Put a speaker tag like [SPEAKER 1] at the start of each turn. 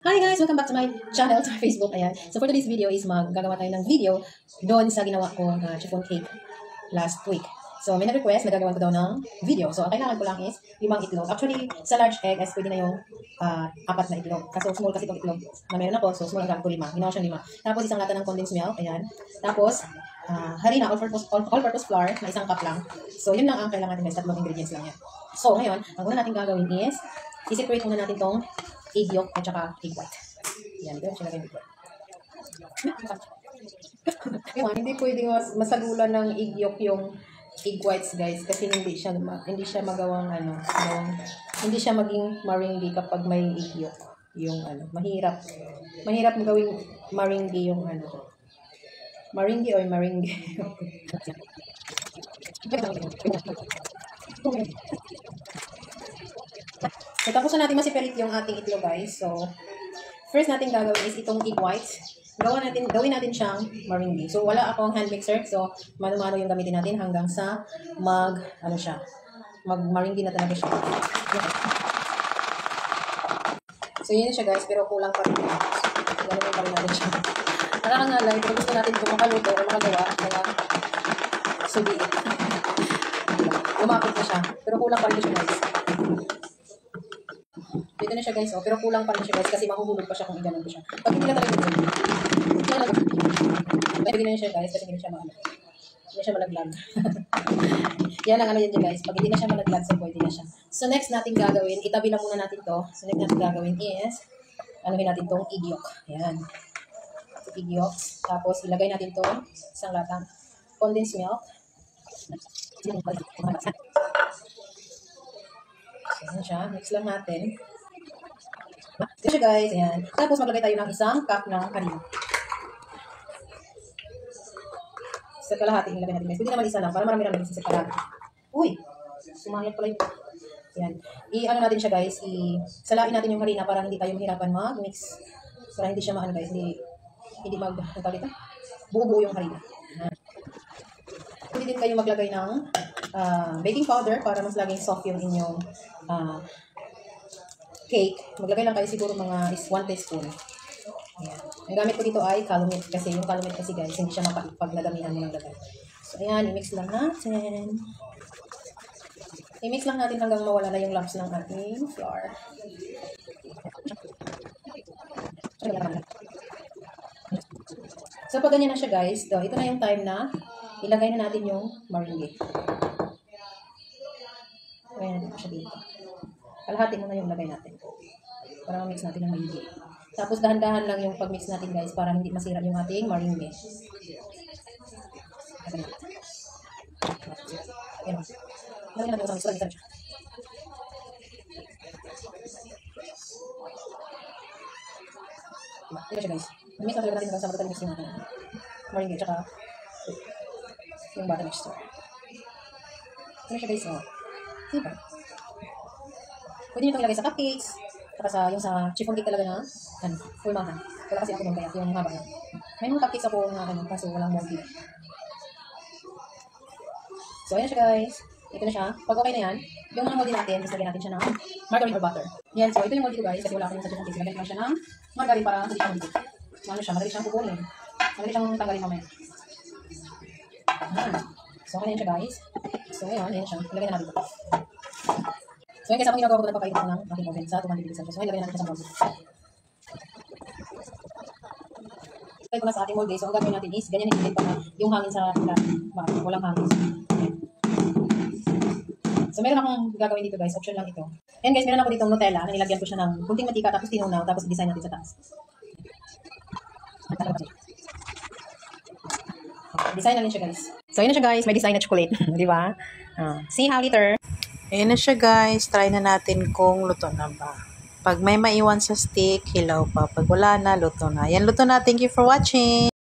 [SPEAKER 1] Hi guys! Welcome back to my channel, to my Facebook. Ayan. So for today's video is gagawa tayo ng video doon sa ginawa ko na chiffon cake last week. So may nag-request na gagawin ko daw ng video. So ang kailangan ko lang is 5 itlog. Actually, sa large egg is pwede na yung 4 na itlog. Kaso small kasi itong itlog na meron ako. So small hanggang 5. Ginawa siyang 5. Tapos isang lata ng condensed milk. Ayan. Tapos harina, all-purpose flour na 1 cup lang. So yun lang ang kailangan natin guys. 3 ingredients lang yan. So ngayon, ang una natin gagawin is i-separate muna natin tong egg yolk at saka egg white. Yan, ito siya lagay dito. Hindi pwedeng masagulan ng egg yolk yung egg whites guys kasi hindi siya magawang hindi siya maging meringue kapag may egg yolk. Yung mahirap gawing meringue yung meringue or meringue. So, tapos na natin masiparit yung ating itlog guys. So, first natin gagawin is itong egg whites. Gawin natin siyang meringue. So, wala akong hand mixer. So, mano-mano yung gamitin natin hanggang sa mag-meringue na talaga siya. So, yun siya guys. Pero kulang pa rin. Ganoon pa rin natin siya. Nakakangalay. Pero gusto natin kung makaluto o makagawa. Kaya, subiit. Lumapit na siya. Pero kulang pa rin siya guys. Dito na siya guys, pero kulang pa rin siya guys kasi mahuhulog pa siya kung iganon ko siya. Pag hindi na talaga ito, pwede na siya guys kasi hindi siya malaglag. Yan ang yan guys. Pag hindi na siya malaglag, so pwede na siya. So next natin gagawin, itabi lang muna natin to. So next natin gagawin is, natin tong egg yolk. Yan. So, egg yolk. Tapos ilagay natin to isang latang condensed milk. So yan siya. Mix lang natin. Ito siya guys, ayan. Tapos maglagay tayo ng 1 cup ng harina. Sa kalahati ilagay natin guys. Pwede naman isa lang para marami-rami sa kalahati. Uy! Sumangit pala yun. Ayan. Natin siya guys. Salain natin yung harina para hindi tayo mahirapan mag-mix. Para hindi siya guys. Hindi buo-buo yung harina. Pwede din kayo maglagay ng baking powder para mas laging soft yung inyong cake. Maglagay lang kayo siguro mga 1 teaspoon. Ayan. Ang gamit ko dito ay calumet kasi yung calumet kasi guys, hindi siya mapait pag nadamihan mo ng lagay. So ayan, i-mix lang natin. I-mix lang natin hanggang mawala na yung lumps ng ating flour. So pag ganyan na siya guys, ito na yung time na ilagay na natin yung meringue. Ilagay natin siya dito. Kalahati muna yung lagay natin. Para ma-mix natin ng maigi. Tapos dahan-dahan lang yung pag-mix natin guys para hindi masira yung ating meringue. Ayan. Lagyan natin yung isa. Ito siya guys. Mix natin natin hanggang sa matagal-mix yung ating meringue tsaka yung butter mixture. Ito siya guys. Diba? Pwede nyo itong ilagay sa cupcakes, saka yung sa chiffon cake talaga na, pulmahan. Wala kasi ako nung kaya, yung haba yan. May mga cupcakes ako na, kaso walang moldy. So, ayan siya guys. Ito na siya. Pag okay na yan, yung mga moldy natin, lagyan natin siya ng margarine or butter. Yan, so ito yung moldy ko guys, kasi wala ako yung sa chiffon cake. Lagyan ko lang siya ng margarine para hindi siya moldy. Madali siyang kukunin. Madali siyang tanggalin mamaya. So, okay na yan siya guys. So, ayan siya. Ilagay na natin ito. So, yung kasama ginagawa ko nagpapainit ng aking oven sa 200 degrees Celsius. So, ilagay natin siya sa molde. Ilagay ko na sa ating molde. So, ang gagawin natin is, ganyan hindi pa yung hangin sa walang hangin. Okay. So, meron akong gagawin dito guys. Option lang ito. And guys, meron ako ditong Nutella na nilagyan ko siya ng kunting mantika tapos tinunaw tapos i-design natin sa taas. Okay, design na rin siya guys. So, yun na siya guys. May design na chocolate. Di ba? See how later.
[SPEAKER 2] Ayan na siya guys, try na natin kung luto na ba. Pag may maiwan sa stick, hilaw pa. Pag wala na, luto na. Yan, luto na. Thank you for watching.